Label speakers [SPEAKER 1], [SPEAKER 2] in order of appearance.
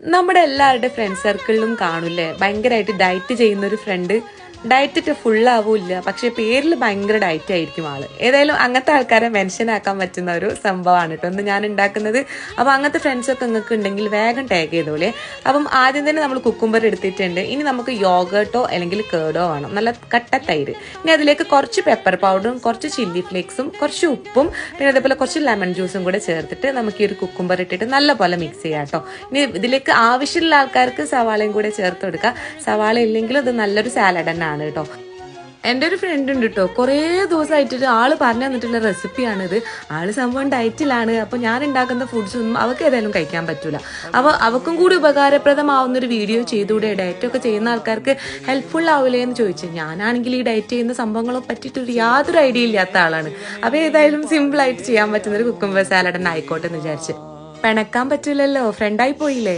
[SPEAKER 1] നമ്മുടെ എല്ലാവരുടെ ഫ്രണ്ട് സർക്കിളിലും കാണൂല്ലേ ഭയങ്കരമായിട്ട് ഡയറ്റ് ചെയ്യുന്ന ഒരു ഫ്രണ്ട്. ഡയറ്റ് ഫുള്ളാവൂല്ല, പക്ഷെ പേരിൽ ഭയങ്കര ഡയറ്റ് ആയിരിക്കും ആള്. ഏതായാലും അങ്ങനത്തെ ആൾക്കാരെ മെൻഷൻ ആക്കാൻ പറ്റുന്ന ഒരു സംഭവമാണ് കേട്ടോ ഒന്ന് ഞാൻ ഉണ്ടാക്കുന്നത്. അപ്പൊ അങ്ങനത്തെ ഫ്രണ്ട്സൊക്കെ നിങ്ങൾക്ക് ഉണ്ടെങ്കിൽ വേഗം ടാഗ് ചെയ്തോളെ. അപ്പം ആദ്യം തന്നെ നമ്മൾ കുക്കുംബർ എടുത്തിട്ടുണ്ട്. ഇനി നമുക്ക് യോഗേർട്ടോ അല്ലെങ്കിൽ കേടോ വേണം, നല്ല കട്ട തൈര്. ഇനി അതിലേക്ക് കുറച്ച് പെപ്പർ പൗഡറും കുറച്ച് ചില്ലി ഫ്ലേക്സും കുറച്ച് ഉപ്പും പിന്നെ അതേപോലെ കുറച്ച് ലെമൺ ജ്യൂസും കൂടെ ചേർത്തിട്ട് നമുക്ക് ഈ ഒരു കുക്കുംബർ ഇട്ടിട്ട് നല്ലപോലെ മിക്സ് ചെയ്യാം കേട്ടോ. ഇനി ഇതിലേക്ക് ആവശ്യമുള്ള ആൾക്കാർക്ക് സവാളയും കൂടെ ചേർത്ത് കൊടുക്കുക. സവാള ഇല്ലെങ്കിലും ഇത് നല്ലൊരു സാലഡ് തന്നെ ആണ് കേട്ടോ. എൻ്റെ ഒരു ഫ്രണ്ട് ഉണ്ട് കേട്ടോ, കുറേ ദിവസമായിട്ട് ആള് പറഞ്ഞു തന്നിട്ടുള്ള റെസിപ്പിയാണിത്. ആള് സംഭവം ഡയറ്റിലാണ്. അപ്പോൾ ഞാൻ ഉണ്ടാക്കുന്ന ഫുഡ്സ് ഒന്നും അവൾക്ക് ഏതായാലും കഴിക്കാൻ പറ്റൂല. അപ്പോൾ അവൾക്കും കൂടി ഉപകാരപ്രദമാവുന്നൊരു വീഡിയോ ചെയ്തുകൂടെ, ഡയറ്റൊക്കെ ചെയ്യുന്ന ആൾക്കാർക്ക് ഹെൽപ്ഫുൾ ആവില്ലേ എന്ന് ചോദിച്ചു. ഞാനാണെങ്കിൽ ഈ ഡയറ്റ് ചെയ്യുന്ന സംഭവങ്ങളെ പറ്റിയിട്ട് യാതൊരു ഐഡിയ ഇല്ലാത്ത ആളാണ്. അപ്പോൾ ഏതായാലും സിമ്പിളായിട്ട് ചെയ്യാൻ പറ്റുന്നൊരു കുക്കുംബർ സാലഡ് തന്നെ ആയിക്കോട്ടെ എന്ന് വിചാരിച്ച്. പിണക്കാൻ പറ്റില്ലല്ലോ, ഫ്രണ്ടായി പോയില്ലേ.